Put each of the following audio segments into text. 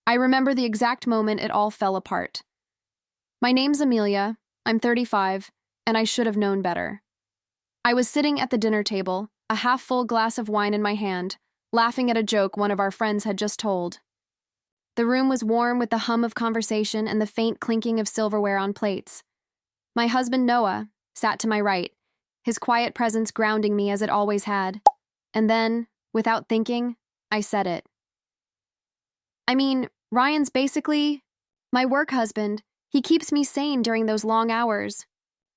I remember the exact moment it all fell apart. My name's Amelia, I'm 35, and I should have known better. I was sitting at the dinner table, a half-full glass of wine in my hand, laughing at a joke one of our friends had just told. The room was warm with the hum of conversation and the faint clinking of silverware on plates. My husband, Noah, sat to my right, his quiet presence grounding me as it always had. And then, without thinking, I said it. I mean, Ryan's basically my work husband. He keeps me sane during those long hours.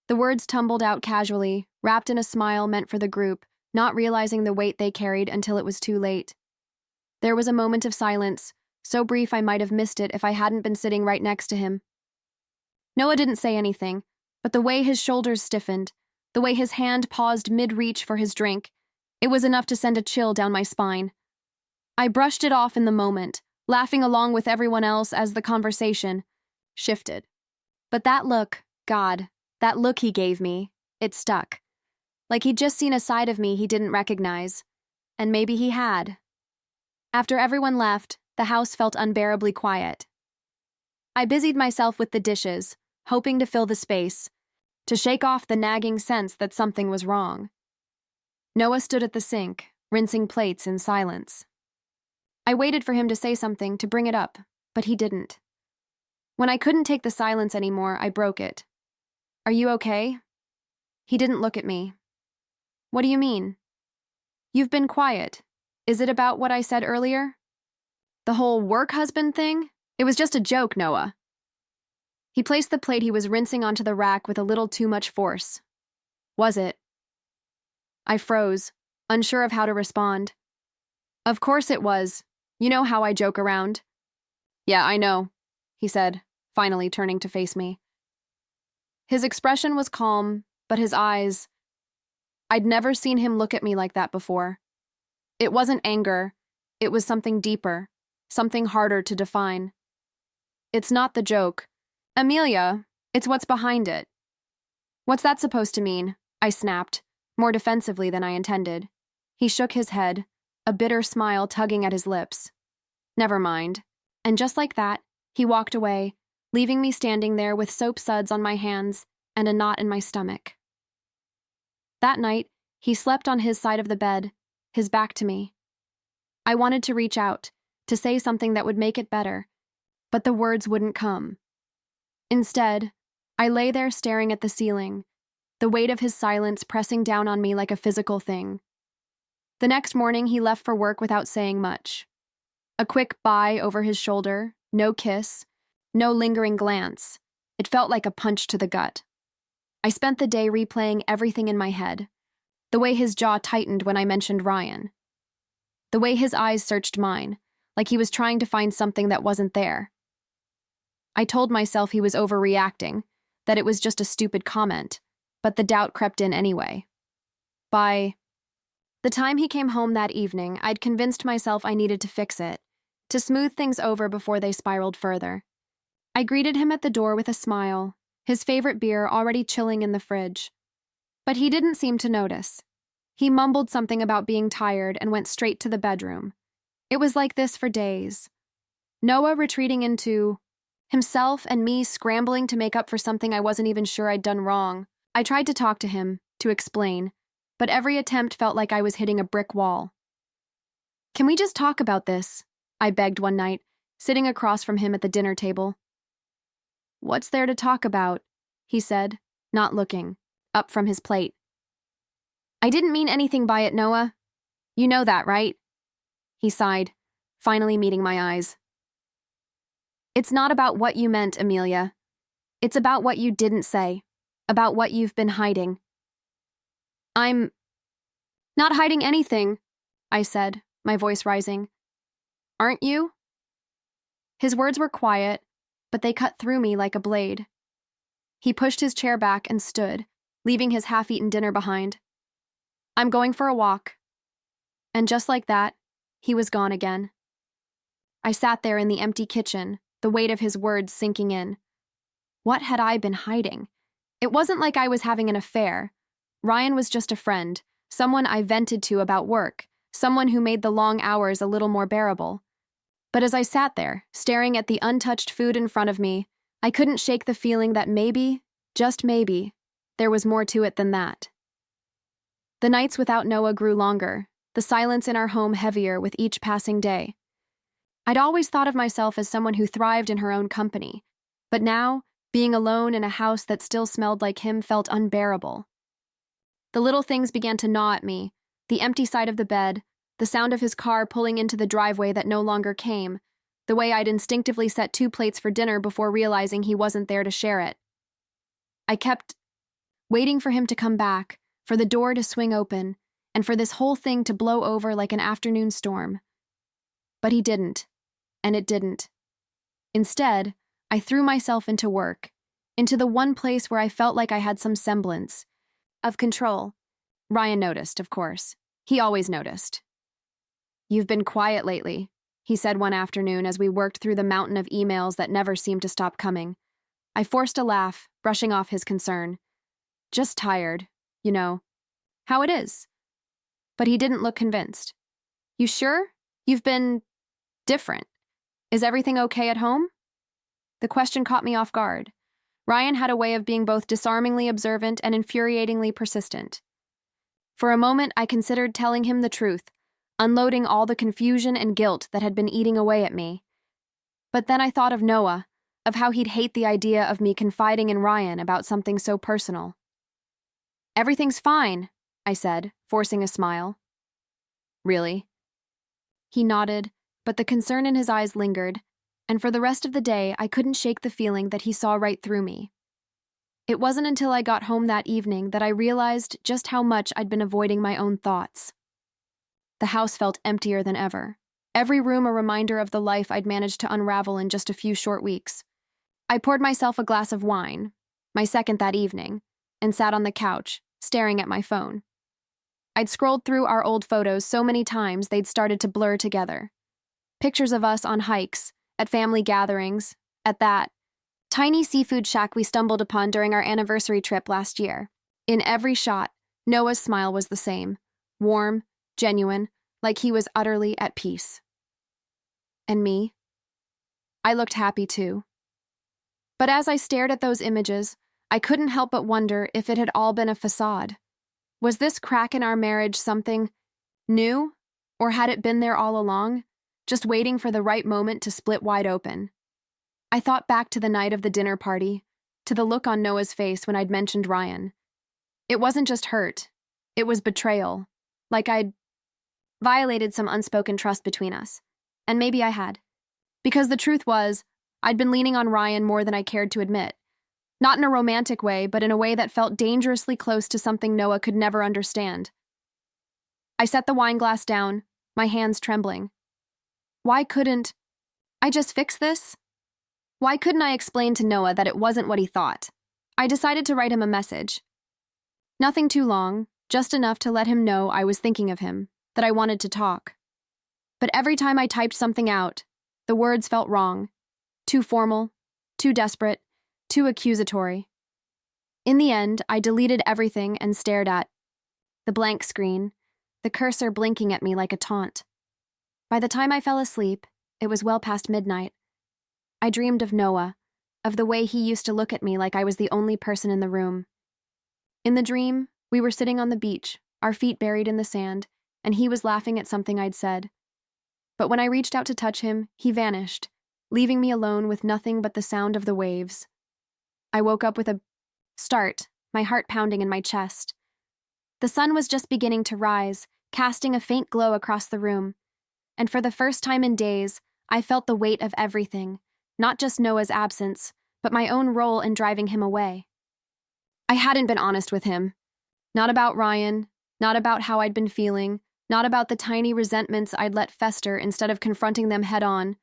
The words tumbled out casually, wrapped in a smile meant for the group, not realizing the weight they carried until it was too late. There was a moment of silence, so brief I might have missed it if I hadn't been sitting right next to him. Noah didn't say anything, but the way his shoulders stiffened, the way his hand paused mid-reach for his drink, it was enough to send a chill down my spine. I brushed it off in the moment, laughing along with everyone else as the conversation shifted. But that look, God, that look he gave me, it stuck. Like he'd just seen a side of me he didn't recognize. And maybe he had. After everyone left, the house felt unbearably quiet. I busied myself with the dishes, hoping to fill the space, to shake off the nagging sense that something was wrong. Noah stood at the sink, rinsing plates in silence. I waited for him to say something, to bring it up, but he didn't. When I couldn't take the silence anymore, I broke it. Are you okay? He didn't look at me. What do you mean? You've been quiet. Is it about what I said earlier? The whole work husband thing? It was just a joke, Noah. He placed the plate he was rinsing onto the rack with a little too much force. Was it? I froze, unsure of how to respond. Of course it was. You know how I joke around. Yeah, I know, he said, finally turning to face me. His expression was calm, but his eyes... I'd never seen him look at me like that before. It wasn't anger, it was something deeper, something harder to define. It's not the joke. Amelia, it's what's behind it. What's that supposed to mean? I snapped, more defensively than I intended. He shook his head, a bitter smile tugging at his lips. Never mind. And just like that, he walked away, leaving me standing there with soap suds on my hands and a knot in my stomach. That night, he slept on his side of the bed, his back to me. I wanted to reach out, to say something that would make it better, but the words wouldn't come. Instead, I lay there staring at the ceiling, the weight of his silence pressing down on me like a physical thing. The next morning, he left for work without saying much. A quick bye over his shoulder, no kiss, no lingering glance. It felt like a punch to the gut. I spent the day replaying everything in my head. The way his jaw tightened when I mentioned Ryan. The way his eyes searched mine, like he was trying to find something that wasn't there. I told myself he was overreacting, that it was just a stupid comment, but the doubt crept in anyway. By the time he came home that evening, I'd convinced myself I needed to fix it, to smooth things over before they spiraled further. I greeted him at the door with a smile, his favorite beer already chilling in the fridge. But he didn't seem to notice. He mumbled something about being tired and went straight to the bedroom. It was like this for days. Noah retreating into himself and me scrambling to make up for something I wasn't even sure I'd done wrong. I tried to talk to him, to explain, but every attempt felt like I was hitting a brick wall. Can we just talk about this? I begged one night, sitting across from him at the dinner table. What's there to talk about? He said, not looking, up from his plate. I didn't mean anything by it, Noah. You know that, right? He sighed, finally meeting my eyes. It's not about what you meant, Amelia. It's about what you didn't say, about what you've been hiding. I'm not hiding anything, I said, my voice rising. Aren't you? His words were quiet, but they cut through me like a blade. He pushed his chair back and stood, leaving his half-eaten dinner behind. I'm going for a walk. And just like that, he was gone again. I sat there in the empty kitchen, the weight of his words sinking in. What had I been hiding? It wasn't like I was having an affair. Ryan was just a friend, someone I vented to about work, someone who made the long hours a little more bearable. But as I sat there, staring at the untouched food in front of me, I couldn't shake the feeling that maybe, just maybe, there was more to it than that. The nights without Noah grew longer, the silence in our home heavier with each passing day. I'd always thought of myself as someone who thrived in her own company, but now, being alone in a house that still smelled like him felt unbearable. The little things began to gnaw at me, the empty side of the bed, the sound of his car pulling into the driveway that no longer came, the way I'd instinctively set 2 plates for dinner before realizing he wasn't there to share it. I kept waiting for him to come back, for the door to swing open, and for this whole thing to blow over like an afternoon storm. But he didn't, and it didn't. Instead, I threw myself into work, into the one place where I felt like I had some semblance of control. Ryan noticed, of course. He always noticed. "You've been quiet lately," he said one afternoon as we worked through the mountain of emails that never seemed to stop coming. I forced a laugh, brushing off his concern. "Just tired, you know. How it is." But he didn't look convinced. "You sure? You've been different. Is everything okay at home?" The question caught me off guard. Ryan had a way of being both disarmingly observant and infuriatingly persistent. For a moment, I considered telling him the truth, unloading all the confusion and guilt that had been eating away at me. But then I thought of Noah, of how he'd hate the idea of me confiding in Ryan about something so personal. "Everything's fine," I said, forcing a smile. "Really?" He nodded, but the concern in his eyes lingered, and for the rest of the day I couldn't shake the feeling that he saw right through me. It wasn't until I got home that evening that I realized just how much I'd been avoiding my own thoughts. The house felt emptier than ever, every room a reminder of the life I'd managed to unravel in just a few short weeks. I poured myself a glass of wine, my second that evening, and sat on the couch, staring at my phone. I'd scrolled through our old photos so many times they'd started to blur together. Pictures of us on hikes, at family gatherings, at that tiny seafood shack we stumbled upon during our anniversary trip last year. In every shot, Noah's smile was the same, warm, genuine, like he was utterly at peace. And me? I looked happy too. But as I stared at those images, I couldn't help but wonder if it had all been a facade. Was this crack in our marriage something new, or had it been there all along, just waiting for the right moment to split wide open? I thought back to the night of the dinner party, to the look on Noah's face when I'd mentioned Ryan. It wasn't just hurt, it was betrayal, like I'd violated some unspoken trust between us. And maybe I had. Because the truth was, I'd been leaning on Ryan more than I cared to admit. Not in a romantic way, but in a way that felt dangerously close to something Noah could never understand. I set the wine glass down, my hands trembling. Why couldn't I just fix this? Why couldn't I explain to Noah that it wasn't what he thought? I decided to write him a message. Nothing too long, just enough to let him know I was thinking of him, that I wanted to talk. But every time I typed something out, the words felt wrong. Too formal, too desperate, too accusatory. In the end, I deleted everything and stared at the blank screen, the cursor blinking at me like a taunt. By the time I fell asleep, it was well past midnight. I dreamed of Noah, of the way he used to look at me like I was the only person in the room. In the dream, we were sitting on the beach, our feet buried in the sand, and he was laughing at something I'd said. But when I reached out to touch him, he vanished, leaving me alone with nothing but the sound of the waves. I woke up with a start, my heart pounding in my chest. The sun was just beginning to rise, casting a faint glow across the room. And for the first time in days, I felt the weight of everything, not just Noah's absence, but my own role in driving him away. I hadn't been honest with him. Not about Ryan, not about how I'd been feeling, not about the tiny resentments I'd let fester instead of confronting them head-on.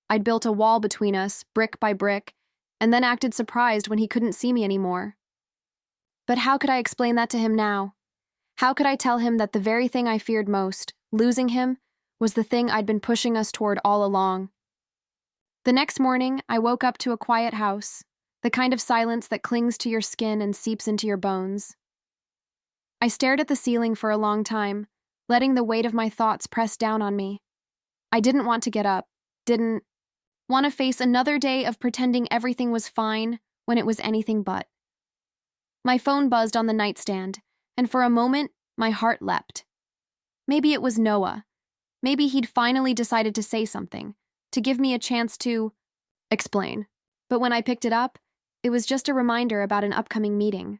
I'd built a wall between us, brick by brick, and then acted surprised when he couldn't see me anymore. But how could I explain that to him now? How could I tell him that the very thing I feared most, losing him, was the thing I'd been pushing us toward all along? The next morning, I woke up to a quiet house, the kind of silence that clings to your skin and seeps into your bones. I stared at the ceiling for a long time, letting the weight of my thoughts press down on me. I didn't want to get up, didn't want to face another day of pretending everything was fine when it was anything but. My phone buzzed on the nightstand, and for a moment, my heart leapt. Maybe it was Noah. Maybe he'd finally decided to say something, to give me a chance to explain. But when I picked it up, it was just a reminder about an upcoming meeting.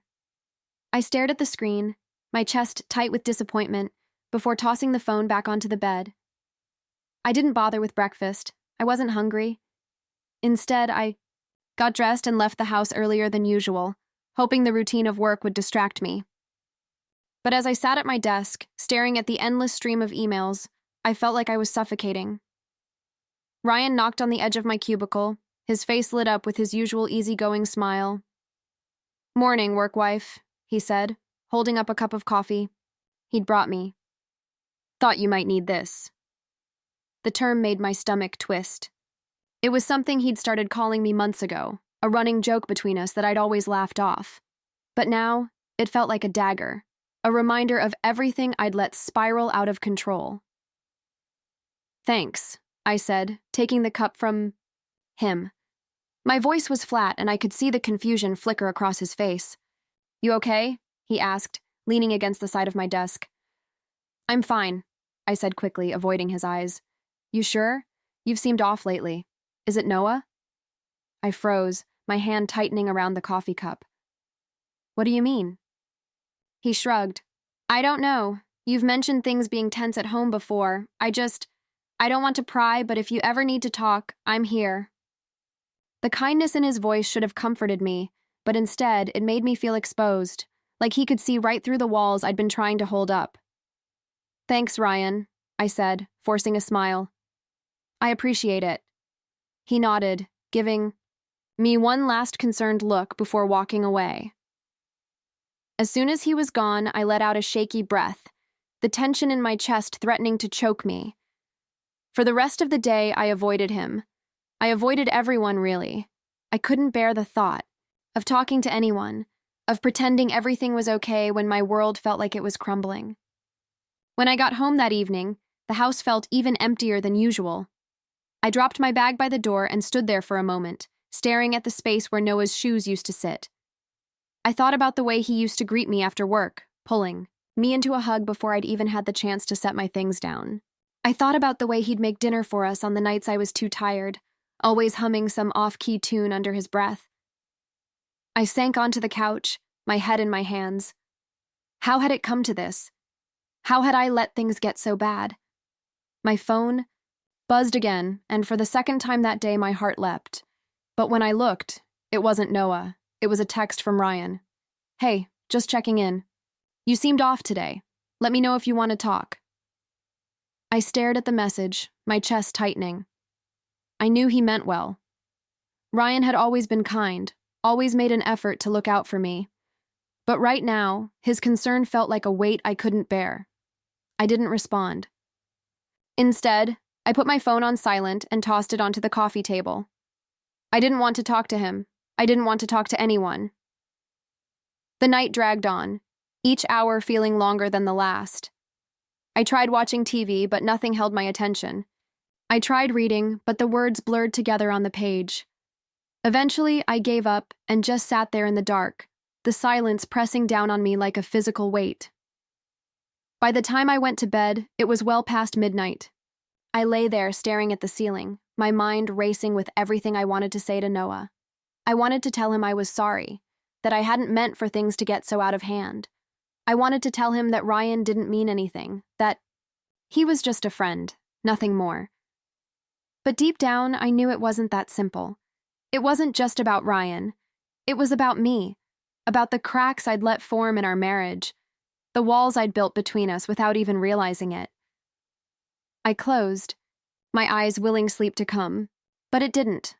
I stared at the screen, my chest tight with disappointment, before tossing the phone back onto the bed. I didn't bother with breakfast. I wasn't hungry. Instead, I got dressed and left the house earlier than usual, hoping the routine of work would distract me. But as I sat at my desk, staring at the endless stream of emails, I felt like I was suffocating. Ryan knocked on the edge of my cubicle, his face lit up with his usual easygoing smile. "Morning, work wife," he said, holding up a cup of coffee. He'd brought me. "Thought you might need this." The term made my stomach twist. It was something he'd started calling me months ago, a running joke between us that I'd always laughed off. But now, it felt like a dagger, a reminder of everything I'd let spiral out of control. "Thanks," I said, taking the cup from him. My voice was flat and I could see the confusion flicker across his face. "You okay?" he asked, leaning against the side of my desk. "I'm fine," I said quickly, avoiding his eyes. "You sure? You've seemed off lately. Is it Noah?" I froze, my hand tightening around the coffee cup. "What do you mean?" He shrugged. "I don't know. You've mentioned things being tense at home before. I don't want to pry, but if you ever need to talk, I'm here." The kindness in his voice should have comforted me, but instead, it made me feel exposed, like he could see right through the walls I'd been trying to hold up. "Thanks, Ryan," I said, forcing a smile. "I appreciate it." He nodded, giving me one last concerned look before walking away. As soon as he was gone, I let out a shaky breath, the tension in my chest threatening to choke me. For the rest of the day, I avoided him. I avoided everyone, really. I couldn't bear the thought of talking to anyone, of pretending everything was okay when my world felt like it was crumbling. When I got home that evening, the house felt even emptier than usual. I dropped my bag by the door and stood there for a moment, staring at the space where Noah's shoes used to sit. I thought about the way he used to greet me after work, pulling me into a hug before I'd even had the chance to set my things down. I thought about the way he'd make dinner for us on the nights I was too tired, always humming some off-key tune under his breath. I sank onto the couch, my head in my hands. How had it come to this? How had I let things get so bad? My phone buzzed again, and for the second time that day my heart leapt. But when I looked, it wasn't Noah. It was a text from Ryan. "Hey, just checking in. You seemed off today. Let me know if you want to talk." I stared at the message, my chest tightening. I knew he meant well. Ryan had always been kind, always made an effort to look out for me. But right now, his concern felt like a weight I couldn't bear. I didn't respond. Instead, I put my phone on silent and tossed it onto the coffee table. I didn't want to talk to him. I didn't want to talk to anyone. The night dragged on, each hour feeling longer than the last. I tried watching TV, but nothing held my attention. I tried reading, but the words blurred together on the page. Eventually, I gave up and just sat there in the dark, the silence pressing down on me like a physical weight. By the time I went to bed, it was well past midnight. I lay there staring at the ceiling, my mind racing with everything I wanted to say to Noah. I wanted to tell him I was sorry, that I hadn't meant for things to get so out of hand. I wanted to tell him that Ryan didn't mean anything, that he was just a friend, nothing more. But deep down, I knew it wasn't that simple. It wasn't just about Ryan. It was about me, about the cracks I'd let form in our marriage, the walls I'd built between us without even realizing it. I closed, my eyes willing sleep to come, but it didn't.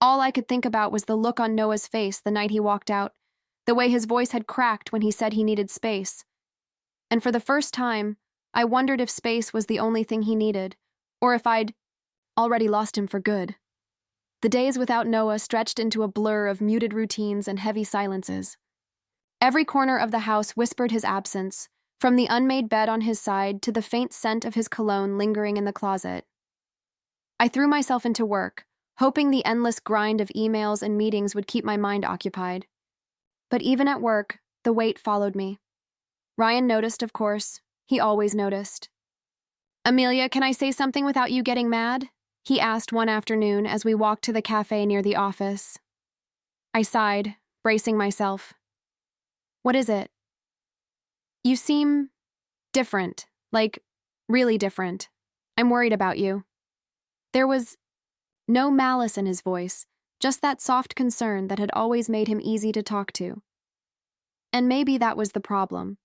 All I could think about was the look on Noah's face the night he walked out, the way his voice had cracked when he said he needed space. And for the first time, I wondered if space was the only thing he needed, or if I'd already lost him for good. The days without Noah stretched into a blur of muted routines and heavy silences. Every corner of the house whispered his absence, from the unmade bed on his side to the faint scent of his cologne lingering in the closet. I threw myself into work, hoping the endless grind of emails and meetings would keep my mind occupied. But even at work, the weight followed me. Ryan noticed, of course. He always noticed. "Amelia, can I say something without you getting mad?" he asked one afternoon as we walked to the cafe near the office. I sighed, bracing myself. "What is it?" "You seem different, like really different. I'm worried about you." There was no malice in his voice, just that soft concern that had always made him easy to talk to. And maybe that was the problem.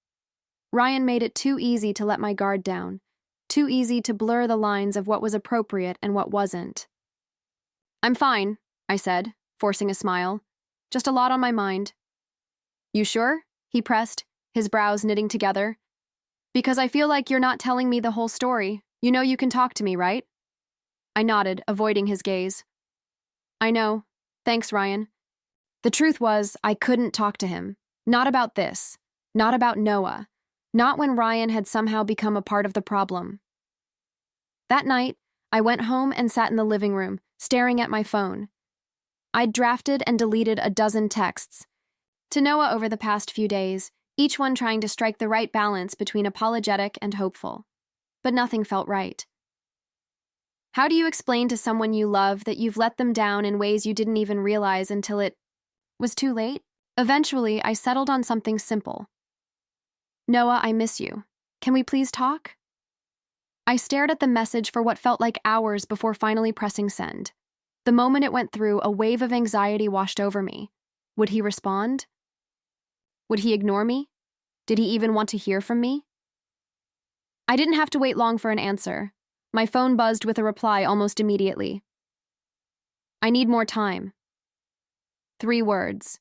Ryan made it too easy to let my guard down, too easy to blur the lines of what was appropriate and what wasn't. "I'm fine," I said, forcing a smile. "Just a lot on my mind." "You sure?" he pressed, his brows knitting together. "Because I feel like you're not telling me the whole story. You know you can talk to me, right?" I nodded, avoiding his gaze. "I know. Thanks, Ryan." The truth was, I couldn't talk to him. Not about this. Not about Noah. Not when Ryan had somehow become a part of the problem. That night, I went home and sat in the living room, staring at my phone. I'd drafted and deleted a dozen texts to Noah over the past few days, each one trying to strike the right balance between apologetic and hopeful. But nothing felt right. How do you explain to someone you love that you've let them down in ways you didn't even realize until it was too late? Eventually, I settled on something simple. "Noah, I miss you. Can we please talk?" I stared at the message for what felt like hours before finally pressing send. The moment it went through, a wave of anxiety washed over me. Would he respond? Would he ignore me? Did he even want to hear from me? I didn't have to wait long for an answer. My phone buzzed with a reply almost immediately. "I need more time." 3 words.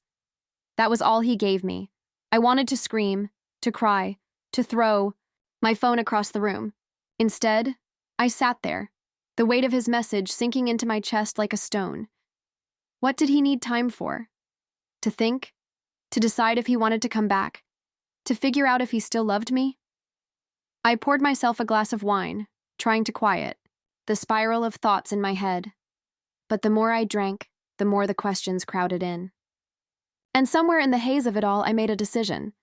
That was all he gave me. I wanted to scream, to cry, to throw my phone across the room. Instead, I sat there, the weight of his message sinking into my chest like a stone. What did he need time for? To think? To decide if he wanted to come back? To figure out if he still loved me? I poured myself a glass of wine, trying to quiet the spiral of thoughts in my head. But the more I drank, the more the questions crowded in. And somewhere in the haze of it all, I made a decision.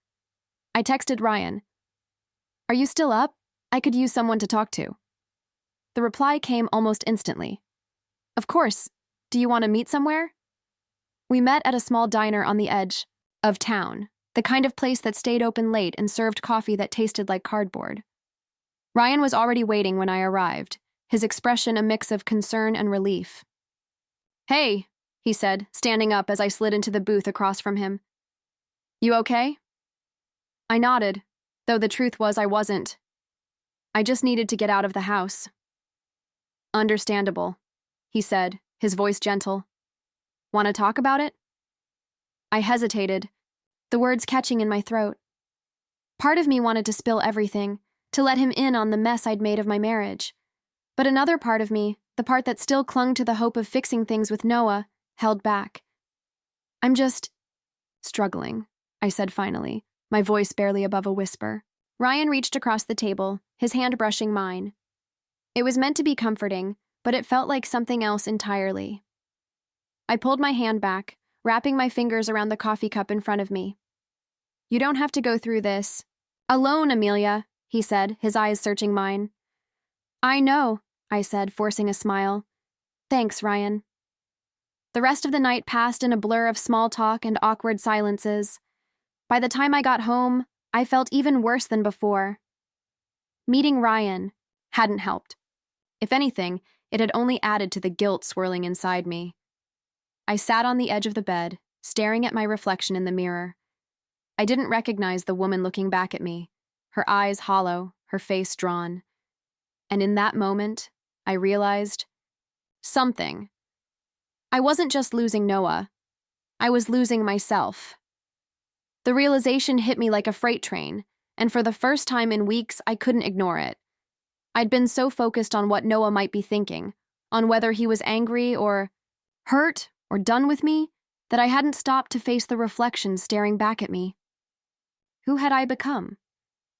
I texted Ryan. "Are you still up? I could use someone to talk to." The reply came almost instantly. "Of course. Do you want to meet somewhere?" We met at a small diner on the edge of town, the kind of place that stayed open late and served coffee that tasted like cardboard. Ryan was already waiting when I arrived, his expression a mix of concern and relief. "Hey," he said, standing up as I slid into the booth across from him. "You okay?" I nodded, though the truth was I wasn't. I just needed to get out of the house. "Understandable," he said, his voice gentle. "Want to talk about it?" I hesitated, the words catching in my throat. Part of me wanted to spill everything, to let him in on the mess I'd made of my marriage. But another part of me, the part that still clung to the hope of fixing things with Noah, held back. "I'm just struggling," I said finally, my voice barely above a whisper. Ryan reached across the table, his hand brushing mine. It was meant to be comforting, but it felt like something else entirely. I pulled my hand back, wrapping my fingers around the coffee cup in front of me. "You don't have to go through this alone, Amelia," he said, his eyes searching mine. "I know," I said, forcing a smile. "Thanks, Ryan." The rest of the night passed in a blur of small talk and awkward silences. By the time I got home, I felt even worse than before. Meeting Ryan hadn't helped. If anything, it had only added to the guilt swirling inside me. I sat on the edge of the bed, staring at my reflection in the mirror. I didn't recognize the woman looking back at me, her eyes hollow, her face drawn. And in that moment, I realized something. I wasn't just losing Noah. I was losing myself. The realization hit me like a freight train, and for the first time in weeks, I couldn't ignore it. I'd been so focused on what Noah might be thinking, on whether he was angry or hurt or done with me, that I hadn't stopped to face the reflection staring back at me. Who had I become?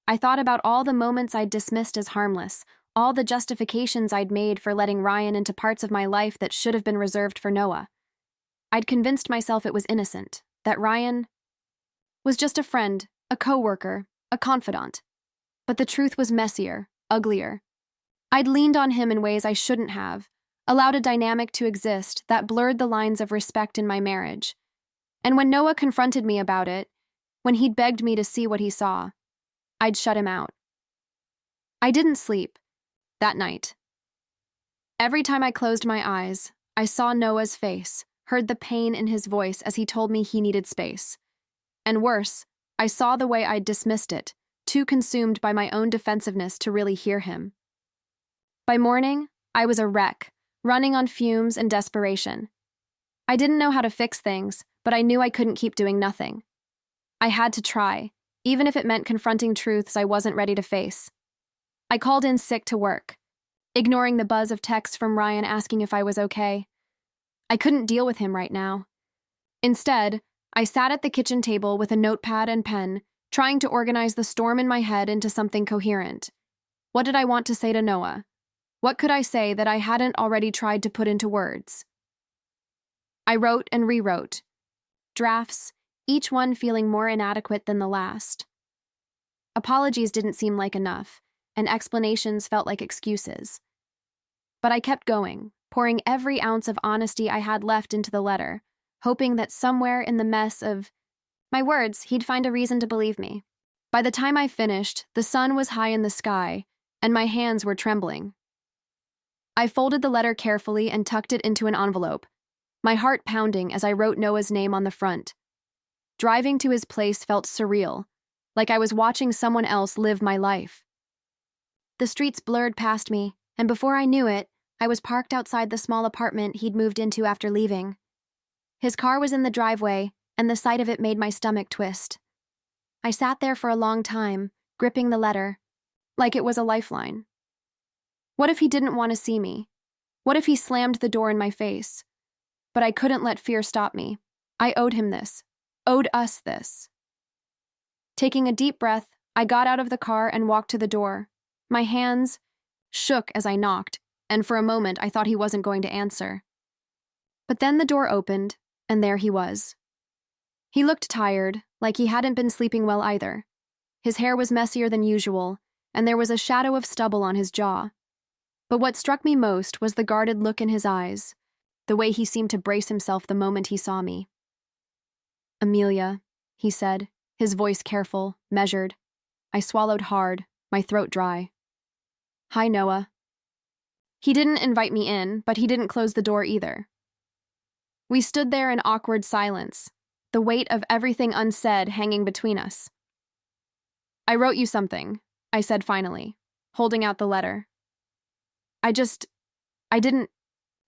I thought about all the moments I'd dismissed as harmless, all the justifications I'd made for letting Ryan into parts of my life that should have been reserved for Noah. I'd convinced myself it was innocent, that Ryan was just a friend, a coworker, a confidant. But the truth was messier, uglier. I'd leaned on him in ways I shouldn't have, allowed a dynamic to exist that blurred the lines of respect in my marriage. And when Noah confronted me about it, when he'd begged me to see what he saw, I'd shut him out. I didn't sleep that night. Every time I closed my eyes, I saw Noah's face, heard the pain in his voice as he told me he needed space. And worse, I saw the way I'd dismissed it, too consumed by my own defensiveness to really hear him. By morning, I was a wreck, running on fumes and desperation. I didn't know how to fix things, but I knew I couldn't keep doing nothing. I had to try, even if it meant confronting truths I wasn't ready to face. I called in sick to work, ignoring the buzz of texts from Ryan asking if I was okay. I couldn't deal with him right now. Instead, I sat at the kitchen table with a notepad and pen, trying to organize the storm in my head into something coherent. What did I want to say to Noah? What could I say that I hadn't already tried to put into words? I wrote and rewrote. Drafts, each one feeling more inadequate than the last. Apologies didn't seem like enough, and explanations felt like excuses. But I kept going, pouring every ounce of honesty I had left into the letter, hoping that somewhere in the mess of my words, he'd find a reason to believe me. By the time I finished, the sun was high in the sky, and my hands were trembling. I folded the letter carefully and tucked it into an envelope, my heart pounding as I wrote Noah's name on the front. Driving to his place felt surreal, like I was watching someone else live my life. The streets blurred past me, and before I knew it, I was parked outside the small apartment he'd moved into after leaving. His car was in the driveway, and the sight of it made my stomach twist. I sat there for a long time, gripping the letter, like it was a lifeline. What if he didn't want to see me? What if he slammed the door in my face? But I couldn't let fear stop me. I owed him this, owed us this. Taking a deep breath, I got out of the car and walked to the door. My hands shook as I knocked, and for a moment I thought he wasn't going to answer. But then the door opened, and there he was. He looked tired, like he hadn't been sleeping well either. His hair was messier than usual, and there was a shadow of stubble on his jaw. But what struck me most was the guarded look in his eyes, the way he seemed to brace himself the moment he saw me. "Amelia," he said, his voice careful, measured. I swallowed hard, my throat dry. "Hi, Noah." He didn't invite me in, but he didn't close the door either. We stood there in awkward silence, the weight of everything unsaid hanging between us. "I wrote you something," I said finally, holding out the letter. I didn't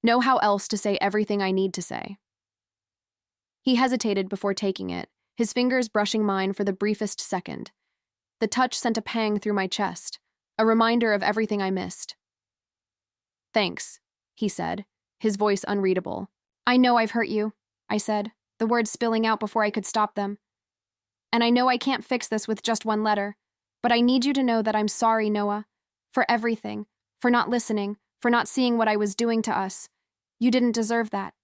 know how else to say everything I need to say." He hesitated before taking it, his fingers brushing mine for the briefest second. The touch sent a pang through my chest, a reminder of everything I missed. "Thanks," he said, his voice unreadable. "I know I've hurt you," I said, the words spilling out before I could stop them. "And I know I can't fix this with just one letter, but I need you to know that I'm sorry, Noah, for everything, for not listening, for not seeing what I was doing to us. You didn't deserve that."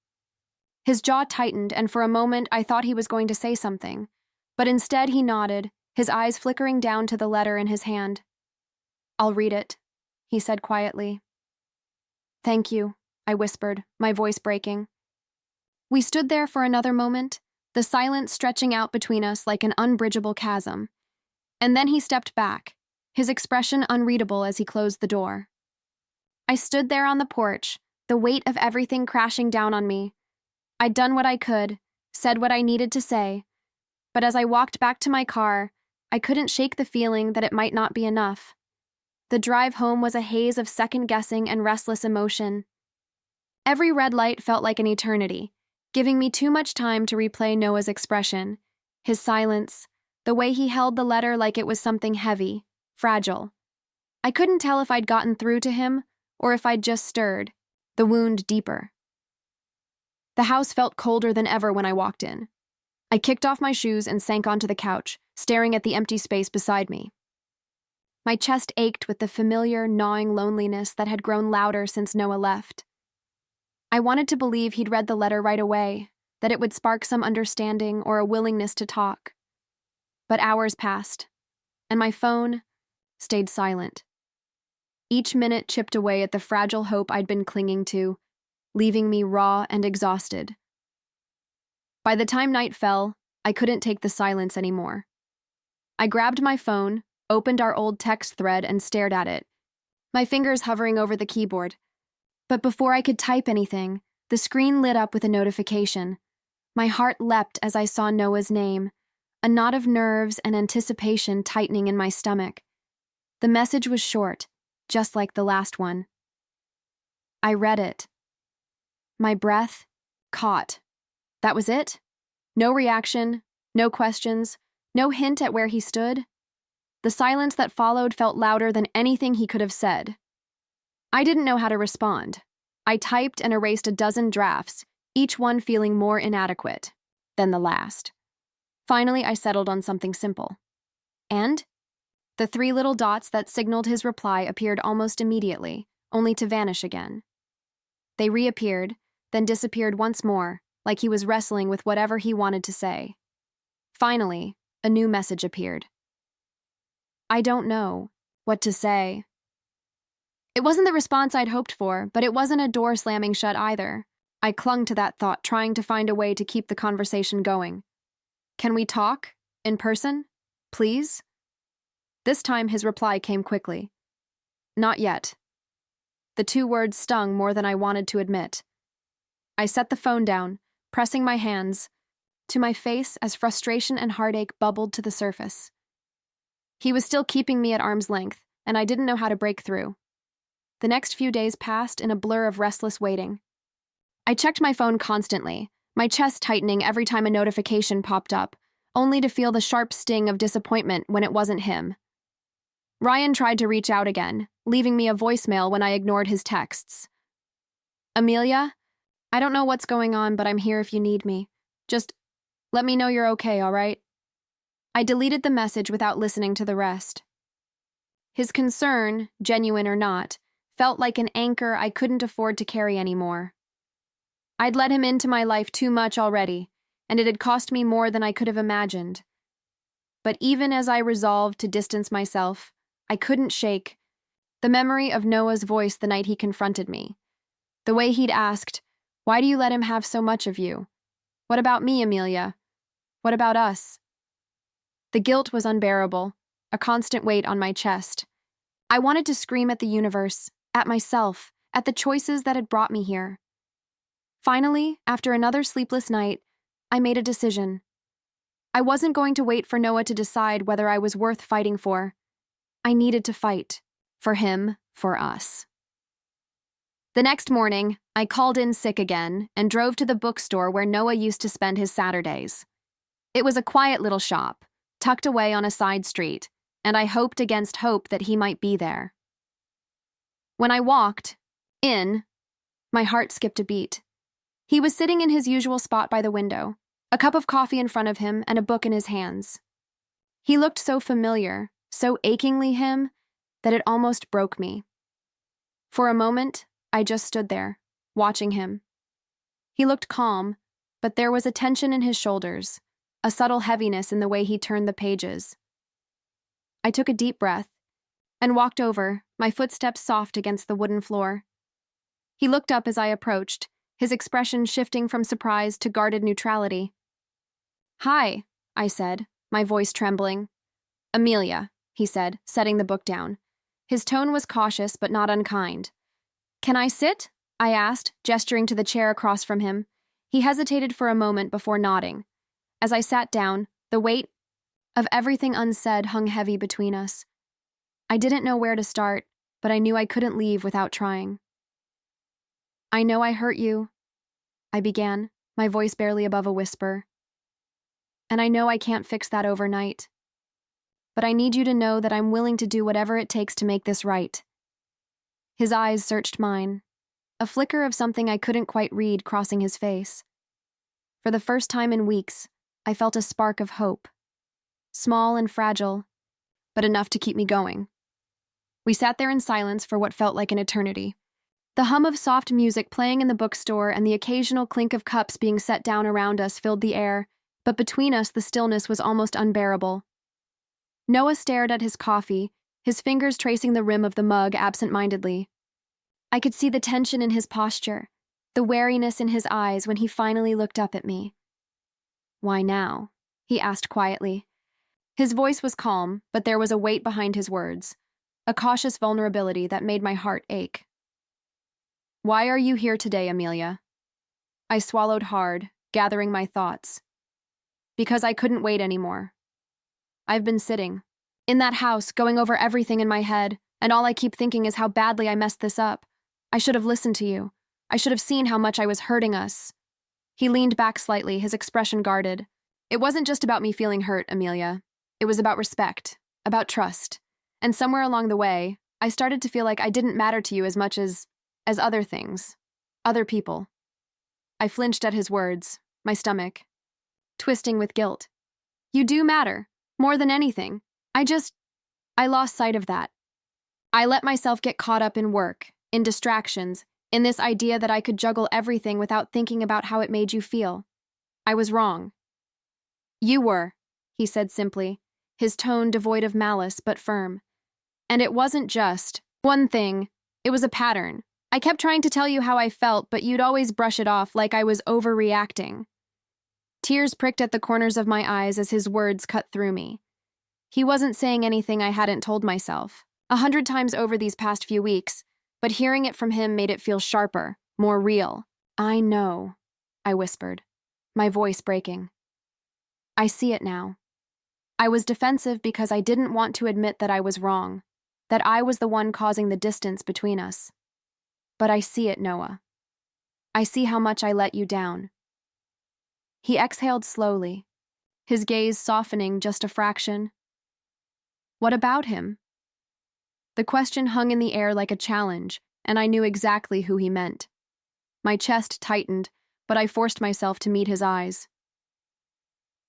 His jaw tightened, and for a moment I thought he was going to say something, but instead he nodded, his eyes flickering down to the letter in his hand. "I'll read it," he said quietly. "Thank you," I whispered, my voice breaking. We stood there for another moment, the silence stretching out between us like an unbridgeable chasm. And then he stepped back, his expression unreadable as he closed the door. I stood there on the porch, the weight of everything crashing down on me. I'd done what I could, said what I needed to say, but as I walked back to my car, I couldn't shake the feeling that it might not be enough. The drive home was a haze of second-guessing and restless emotion. Every red light felt like an eternity, giving me too much time to replay Noah's expression, his silence, the way he held the letter like it was something heavy, fragile. I couldn't tell if I'd gotten through to him or if I'd just stirred the wound deeper. The house felt colder than ever when I walked in. I kicked off my shoes and sank onto the couch, staring at the empty space beside me. My chest ached with the familiar, gnawing loneliness that had grown louder since Noah left. I wanted to believe he'd read the letter right away, that it would spark some understanding or a willingness to talk. But hours passed, and my phone stayed silent. Each minute chipped away at the fragile hope I'd been clinging to, leaving me raw and exhausted. By the time night fell, I couldn't take the silence anymore. I grabbed my phone, opened our old text thread, and stared at it, my fingers hovering over the keyboard. But before I could type anything, the screen lit up with a notification. My heart leapt as I saw Noah's name, a knot of nerves and anticipation tightening in my stomach. The message was short, just like the last one. I read it. My breath caught. That was it? No reaction, no questions, no hint at where he stood. The silence that followed felt louder than anything he could have said. I didn't know how to respond. I typed and erased a dozen drafts, each one feeling more inadequate than the last. Finally, I settled on something simple. And? The 3 little dots that signaled his reply appeared almost immediately, only to vanish again. They reappeared, then disappeared once more, like he was wrestling with whatever he wanted to say. Finally, a new message appeared. I don't know what to say. It wasn't the response I'd hoped for, but it wasn't a door slamming shut either. I clung to that thought, trying to find a way to keep the conversation going. Can we talk? In person? Please? This time his reply came quickly. Not yet. The 2 words stung more than I wanted to admit. I set the phone down, pressing my hands to my face as frustration and heartache bubbled to the surface. He was still keeping me at arm's length, and I didn't know how to break through. The next few days passed in a blur of restless waiting. I checked my phone constantly, my chest tightening every time a notification popped up, only to feel the sharp sting of disappointment when it wasn't him. Ryan tried to reach out again, leaving me a voicemail when I ignored his texts. Amelia, I don't know what's going on, but I'm here if you need me. Just let me know you're okay, all right? I deleted the message without listening to the rest. His concern, genuine or not, felt like an anchor I couldn't afford to carry anymore. I'd let him into my life too much already, and it had cost me more than I could have imagined. But even as I resolved to distance myself, I couldn't shake the memory of Noah's voice the night he confronted me. The way he'd asked, "Why do you let him have so much of you? What about me, Amelia? What about us?" The guilt was unbearable, a constant weight on my chest. I wanted to scream at the universe, at myself, at the choices that had brought me here. Finally, after another sleepless night, I made a decision. I wasn't going to wait for Noah to decide whether I was worth fighting for. I needed to fight. For him, for us. The next morning, I called in sick again and drove to the bookstore where Noah used to spend his Saturdays. It was a quiet little shop, tucked away on a side street, and I hoped against hope that he might be there. When I walked in, my heart skipped a beat. He was sitting in his usual spot by the window, a cup of coffee in front of him and a book in his hands. He looked so familiar, so achingly him, that it almost broke me. For a moment, I just stood there, watching him. He looked calm, but there was a tension in his shoulders, a subtle heaviness in the way he turned the pages. I took a deep breath and walked over, my footsteps soft against the wooden floor. He looked up as I approached, his expression shifting from surprise to guarded neutrality. "Hi," I said, my voice trembling. "Amelia," he said, setting the book down. His tone was cautious but not unkind. "Can I sit?" I asked, gesturing to the chair across from him. He hesitated for a moment before nodding. As I sat down, the weight of everything unsaid hung heavy between us. I didn't know where to start, but I knew I couldn't leave without trying. "I know I hurt you," I began, my voice barely above a whisper. "And I know I can't fix that overnight. But I need you to know that I'm willing to do whatever it takes to make this right." His eyes searched mine, a flicker of something I couldn't quite read crossing his face. For the first time in weeks, I felt a spark of hope. Small and fragile, but enough to keep me going. We sat there in silence for what felt like an eternity. The hum of soft music playing in the bookstore and the occasional clink of cups being set down around us filled the air, but between us the stillness was almost unbearable. Noah stared at his coffee, his fingers tracing the rim of the mug absent-mindedly. I could see the tension in his posture, the wariness in his eyes when he finally looked up at me. "Why now?" he asked quietly. His voice was calm, but there was a weight behind his words, a cautious vulnerability that made my heart ache. "Why are you here today, Amelia?" I swallowed hard, gathering my thoughts. "Because I couldn't wait anymore. I've been sitting in that house, going over everything in my head, and all I keep thinking is how badly I messed this up. I should have listened to you. I should have seen how much I was hurting us." He leaned back slightly, his expression guarded. "It wasn't just about me feeling hurt, Amelia. It was about respect, about trust. And somewhere along the way, I started to feel like I didn't matter to you as much as other things, other people." I flinched at his words, my stomach twisting with guilt. "You do matter, more than anything. I lost sight of that. I let myself get caught up in work, in distractions, in this idea that I could juggle everything without thinking about how it made you feel. I was wrong." "You were," he said simply, his tone devoid of malice but firm. "And it wasn't just one thing, it was a pattern. I kept trying to tell you how I felt, but you'd always brush it off like I was overreacting." Tears pricked at the corners of my eyes as his words cut through me. He wasn't saying anything I hadn't told myself 100 times over these past few weeks, but hearing it from him made it feel sharper, more real. "I know," I whispered, my voice breaking. "I see it now. I was defensive because I didn't want to admit that I was wrong, that I was the one causing the distance between us. But I see it, Noah. I see how much I let you down." He exhaled slowly, his gaze softening just a fraction. "What about him?" The question hung in the air like a challenge, and I knew exactly who he meant. My chest tightened, but I forced myself to meet his eyes.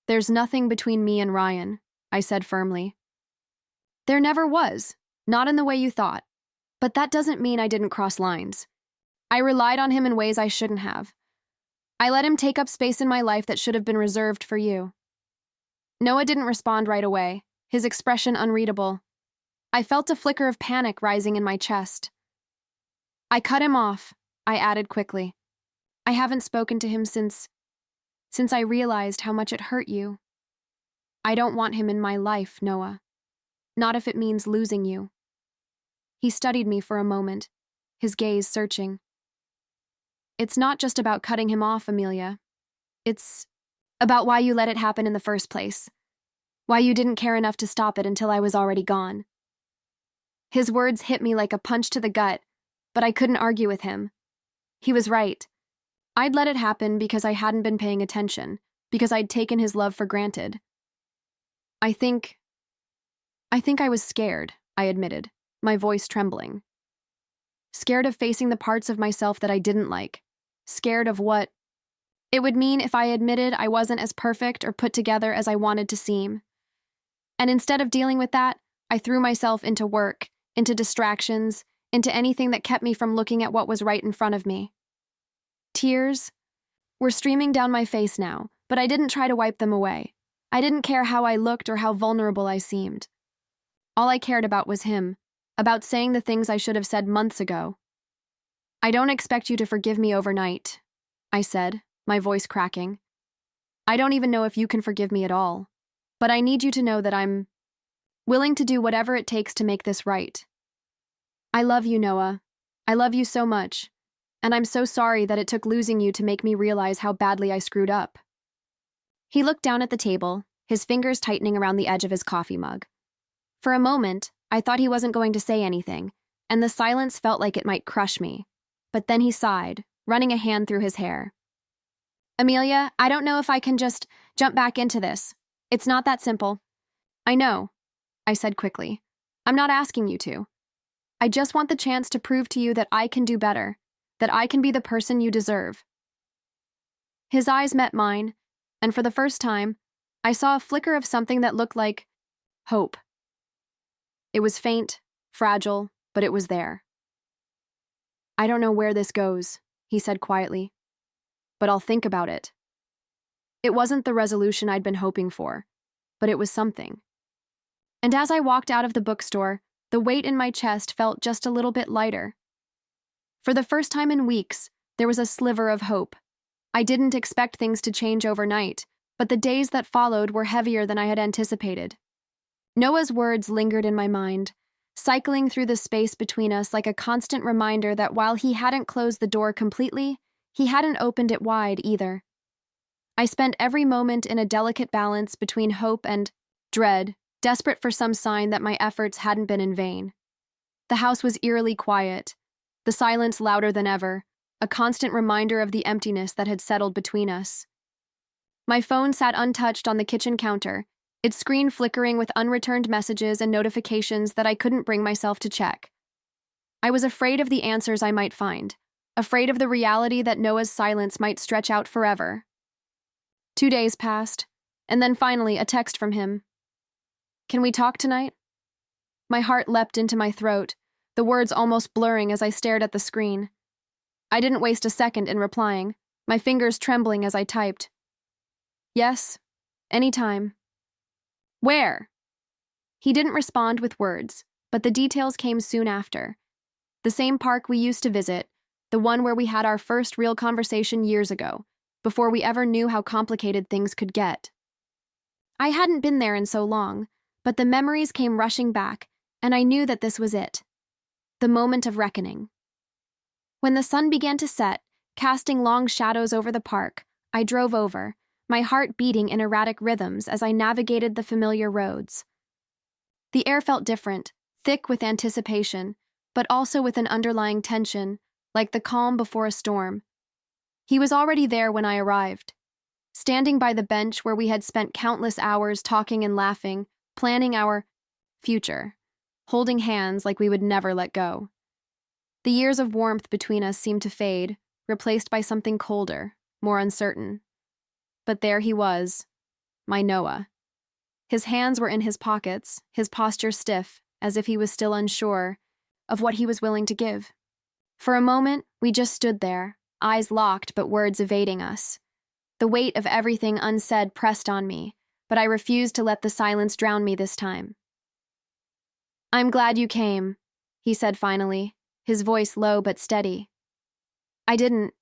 "There's nothing between me and Ryan," I said firmly. "There never was, not in the way you thought. But that doesn't mean I didn't cross lines. I relied on him in ways I shouldn't have. I let him take up space in my life that should have been reserved for you." Noah didn't respond right away, his expression unreadable. I felt a flicker of panic rising in my chest. "I cut him off," I added quickly. "I haven't spoken to him since I realized how much it hurt you. I don't want him in my life, Noah. Not if it means losing you." He studied me for a moment, his gaze searching. "It's not just about cutting him off, Amelia. It's about why you let it happen in the first place. Why you didn't care enough to stop it until I was already gone." His words hit me like a punch to the gut, but I couldn't argue with him. He was right. I'd let it happen because I hadn't been paying attention, because I'd taken his love for granted. I think I was scared," I admitted, my voice trembling. Scared of facing the parts of myself that I didn't like. Scared of what it would mean if I admitted I wasn't as perfect or put together as I wanted to seem. And instead of dealing with that, I threw myself into work, into distractions, into anything that kept me from looking at what was right in front of me. Tears were streaming down my face now, but I didn't try to wipe them away. I didn't care how I looked or how vulnerable I seemed. All I cared about was him, about saying the things I should have said months ago. "I don't expect you to forgive me overnight," I said, my voice cracking. "I don't even know if you can forgive me at all. But I need you to know that I'm willing to do whatever it takes to make this right. I love you, Noah. I love you so much. And I'm so sorry that it took losing you to make me realize how badly I screwed up." He looked down at the table, his fingers tightening around the edge of his coffee mug. For a moment, I thought he wasn't going to say anything, and the silence felt like it might crush me. But then he sighed, running a hand through his hair. "Amelia, I don't know if I can just jump back into this. It's not that simple." "I know," I said quickly. "I'm not asking you to. I just want the chance to prove to you that I can do better, that I can be the person you deserve." His eyes met mine, and for the first time, I saw a flicker of something that looked like hope. It was faint, fragile, but it was there. "I don't know where this goes," he said quietly, "but I'll think about it." It wasn't the resolution I'd been hoping for, but it was something. And as I walked out of the bookstore, the weight in my chest felt just a little bit lighter. For the first time in weeks, there was a sliver of hope. I didn't expect things to change overnight, but the days that followed were heavier than I had anticipated. Noah's words lingered in my mind, cycling through the space between us like a constant reminder that while he hadn't closed the door completely, he hadn't opened it wide either. I spent every moment in a delicate balance between hope and dread, desperate for some sign that my efforts hadn't been in vain. The house was eerily quiet, the silence louder than ever, a constant reminder of the emptiness that had settled between us. My phone sat untouched on the kitchen counter, its screen flickering with unreturned messages and notifications that I couldn't bring myself to check. I was afraid of the answers I might find, afraid of the reality that Noah's silence might stretch out forever. 2 days passed, and then finally a text from him. "Can we talk tonight?" My heart leapt into my throat, the words almost blurring as I stared at the screen. I didn't waste a second in replying, my fingers trembling as I typed. "Yes, anytime." "Where?" He didn't respond with words, but the details came soon after. The same park we used to visit, the one where we had our first real conversation years ago, before we ever knew how complicated things could get. I hadn't been there in so long, but the memories came rushing back, and I knew that this was it. The moment of reckoning. When the sun began to set, casting long shadows over the park, I drove over, my heart beating in erratic rhythms as I navigated the familiar roads. The air felt different, thick with anticipation, but also with an underlying tension, like the calm before a storm. He was already there when I arrived, standing by the bench where we had spent countless hours talking and laughing, planning our future, holding hands like we would never let go. The years of warmth between us seemed to fade, replaced by something colder, more uncertain. But there he was, my Noah. His hands were in his pockets, his posture stiff, as if he was still unsure of what he was willing to give. For a moment, we just stood there, eyes locked but words evading us. The weight of everything unsaid pressed on me, but I refused to let the silence drown me this time. "I'm glad you came," he said finally, his voice low but steady. "I didn't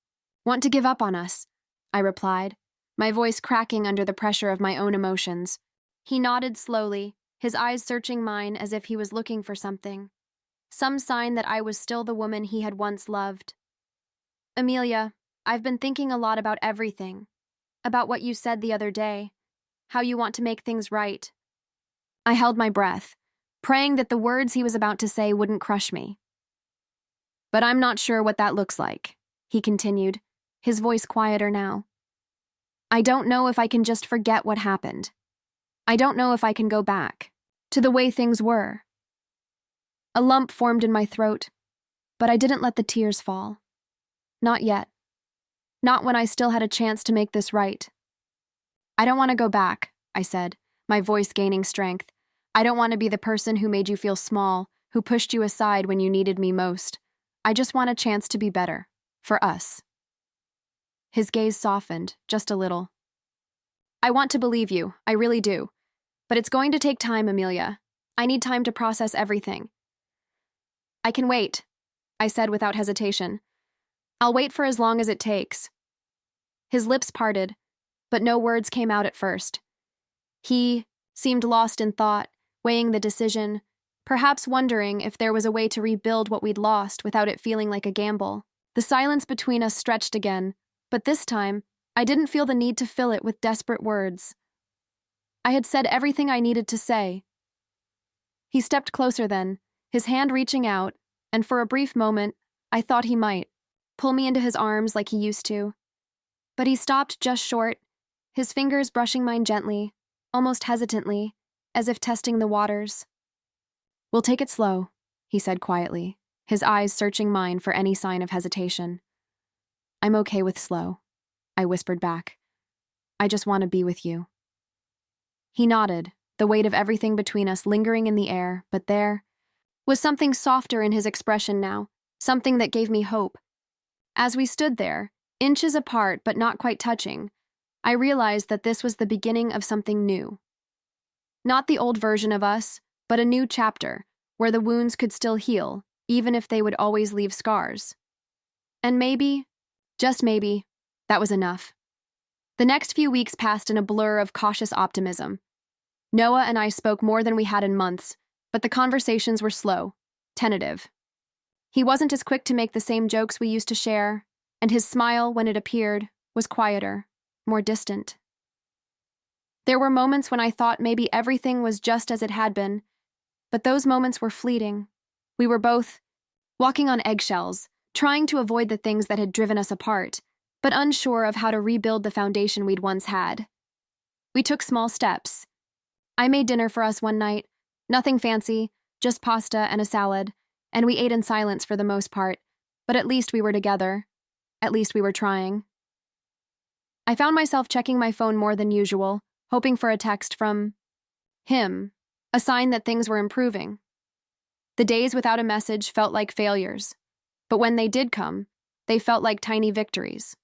want to give up on us," I replied, my voice cracking under the pressure of my own emotions. He nodded slowly, his eyes searching mine as if he was looking for something. Some sign that I was still the woman he had once loved. "Amelia, I've been thinking a lot about everything. About what you said the other day. How you want to make things right." I held my breath, praying that the words he was about to say wouldn't crush me. "But I'm not sure what that looks like," he continued, his voice quieter now. "I don't know if I can just forget what happened. I don't know if I can go back to the way things were." A lump formed in my throat, but I didn't let the tears fall. Not yet. Not when I still had a chance to make this right. "I don't want to go back," I said, my voice gaining strength. "I don't want to be the person who made you feel small, who pushed you aside when you needed me most. I just want a chance to be better. For us." His gaze softened, just a little. "I want to believe you, I really do. But it's going to take time, Amelia. I need time to process everything." "I can wait," I said without hesitation. "I'll wait for as long as it takes." His lips parted, but no words came out at first. He seemed lost in thought, weighing the decision, perhaps wondering if there was a way to rebuild what we'd lost without it feeling like a gamble. The silence between us stretched again, but this time, I didn't feel the need to fill it with desperate words. I had said everything I needed to say. He stepped closer then, his hand reaching out, and for a brief moment, I thought he might pull me into his arms like he used to. But he stopped just short, his fingers brushing mine gently, almost hesitantly, as if testing the waters. "We'll take it slow," he said quietly, his eyes searching mine for any sign of hesitation. "I'm okay with slow," I whispered back. "I just want to be with you." He nodded, the weight of everything between us lingering in the air, but there, was something softer in his expression now, something that gave me hope. As we stood there, inches apart but not quite touching, I realized that this was the beginning of something new. Not the old version of us, but a new chapter, where the wounds could still heal, even if they would always leave scars. And maybe, just maybe, that was enough. The next few weeks passed in a blur of cautious optimism. Noah and I spoke more than we had in months, but the conversations were slow, tentative. He wasn't as quick to make the same jokes we used to share, and his smile, when it appeared, was quieter, more distant. There were moments when I thought maybe everything was just as it had been, but those moments were fleeting. We were both walking on eggshells, trying to avoid the things that had driven us apart, but unsure of how to rebuild the foundation we'd once had. We took small steps. I made dinner for us one night, nothing fancy, just pasta and a salad, and we ate in silence for the most part, but at least we were together. At least we were trying. I found myself checking my phone more than usual, hoping for a text from him, a sign that things were improving. The days without a message felt like failures, but when they did come, they felt like tiny victories,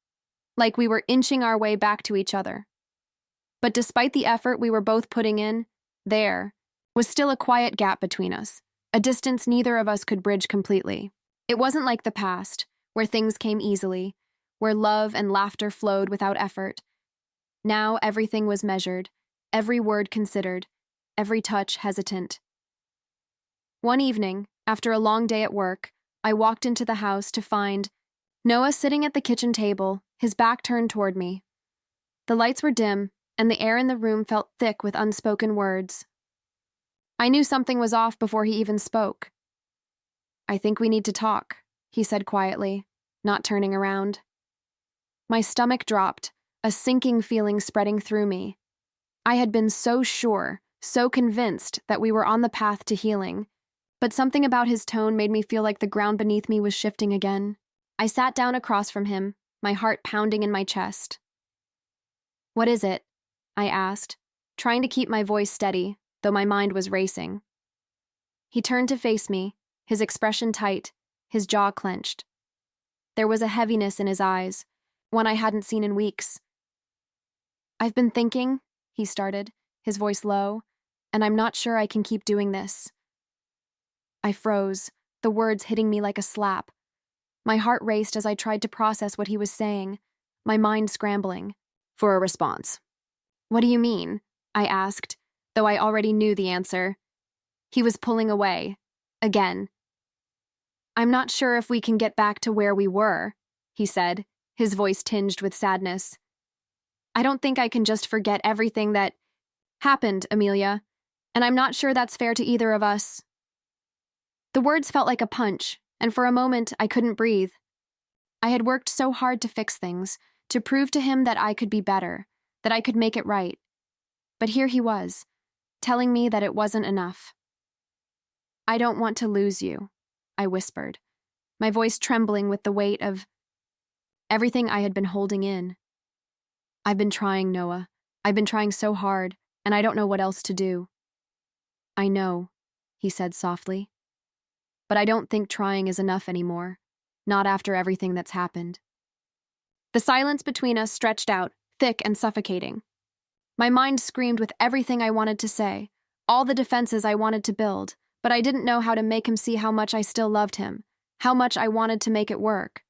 like we were inching our way back to each other. But despite the effort we were both putting in, there was still a quiet gap between us, a distance neither of us could bridge completely. It wasn't like the past, where things came easily, where love and laughter flowed without effort. Now everything was measured, every word considered, every touch hesitant. One evening, after a long day at work, I walked into the house to find Noah sitting at the kitchen table, his back turned toward me. The lights were dim, and the air in the room felt thick with unspoken words. I knew something was off before he even spoke. "I think we need to talk," he said quietly, not turning around. My stomach dropped, a sinking feeling spreading through me. I had been so sure, so convinced that we were on the path to healing, but something about his tone made me feel like the ground beneath me was shifting again. I sat down across from him, my heart pounding in my chest. "What is it?" I asked, trying to keep my voice steady, though my mind was racing. He turned to face me, his expression tight, his jaw clenched. There was a heaviness in his eyes, one I hadn't seen in weeks. "I've been thinking," he started, his voice low, "and I'm not sure I can keep doing this." I froze, the words hitting me like a slap. My heart raced as I tried to process what he was saying, my mind scrambling for a response. "What do you mean?" I asked, though I already knew the answer. He was pulling away, again. "I'm not sure if we can get back to where we were," he said, his voice tinged with sadness. "I don't think I can just forget everything that happened, Amelia, and I'm not sure that's fair to either of us." The words felt like a punch, and for a moment I couldn't breathe. I had worked so hard to fix things, to prove to him that I could be better, that I could make it right. But here he was, telling me that it wasn't enough. "I don't want to lose you," I whispered, my voice trembling with the weight of everything I had been holding in. "I've been trying, Noah. I've been trying so hard, and I don't know what else to do." "I know," he said softly. "But I don't think trying is enough anymore, not after everything that's happened." The silence between us stretched out, thick and suffocating. My mind screamed with everything I wanted to say, all the defenses I wanted to build, but I didn't know how to make him see how much I still loved him, how much I wanted to make it work.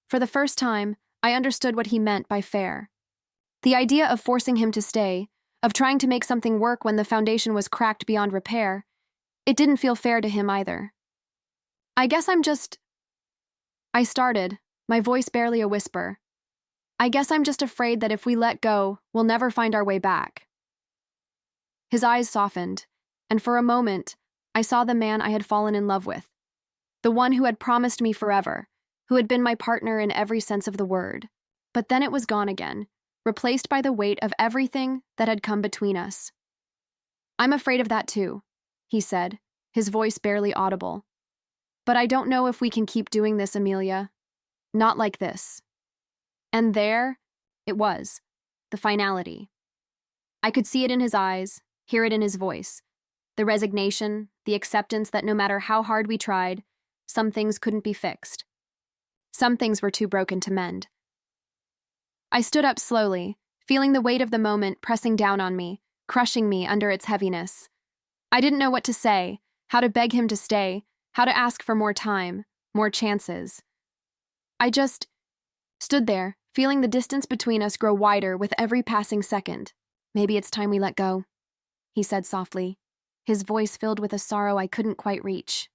For the first time, I understood what he meant by fair. The idea of forcing him to stay, of trying to make something work when the foundation was cracked beyond repair, it didn't feel fair to him either. I started, my voice barely a whisper. "I guess I'm just afraid that if we let go, we'll never find our way back." His eyes softened, and for a moment, I saw the man I had fallen in love with, the one who had promised me forever, who had been my partner in every sense of the word. But then it was gone again, replaced by the weight of everything that had come between us. "I'm afraid of that too," he said, his voice barely audible. "But I don't know if we can keep doing this, Amelia. Not like this." And there it was, the finality. I could see it in his eyes, hear it in his voice. The resignation, the acceptance that no matter how hard we tried, some things couldn't be fixed. Some things were too broken to mend. I stood up slowly, feeling the weight of the moment pressing down on me, crushing me under its heaviness. I didn't know what to say, how to beg him to stay, how to ask for more time, more chances. I just stood there, feeling the distance between us grow wider with every passing second. "Maybe it's time we let go," he said softly, his voice filled with a sorrow I couldn't quite reach.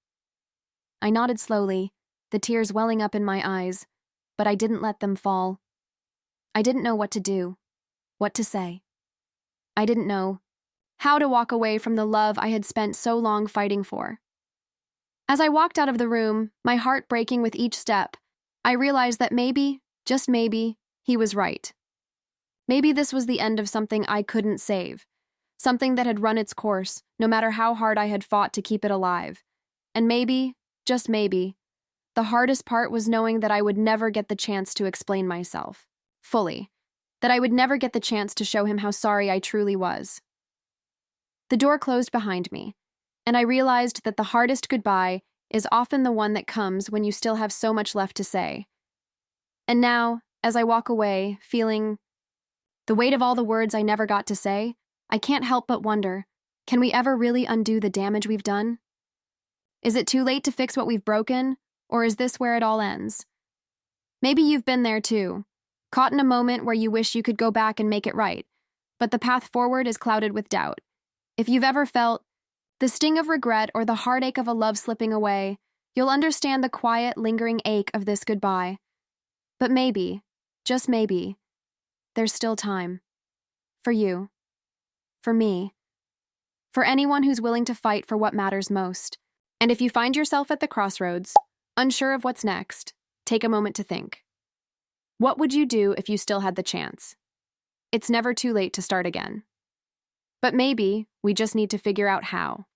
I nodded slowly, the tears welling up in my eyes, but I didn't let them fall. I didn't know what to do, what to say. I didn't know how to walk away from the love I had spent so long fighting for. As I walked out of the room, my heart breaking with each step, I realized that maybe, just maybe, he was right. Maybe this was the end of something I couldn't save, something that had run its course, no matter how hard I had fought to keep it alive. And maybe, just maybe, the hardest part was knowing that I would never get the chance to explain myself, fully, that I would never get the chance to show him how sorry I truly was. The door closed behind me, and I realized that the hardest goodbye is often the one that comes when you still have so much left to say. And now, as I walk away, feeling the weight of all the words I never got to say, I can't help but wonder, can we ever really undo the damage we've done? Is it too late to fix what we've broken, or is this where it all ends? Maybe you've been there too, caught in a moment where you wish you could go back and make it right, but the path forward is clouded with doubt. If you've ever felt the sting of regret or the heartache of a love slipping away, you'll understand the quiet, lingering ache of this goodbye. But maybe, just maybe, there's still time. For you. For me. For anyone who's willing to fight for what matters most. And if you find yourself at the crossroads, unsure of what's next, take a moment to think. What would you do if you still had the chance? It's never too late to start again. But maybe we just need to figure out how.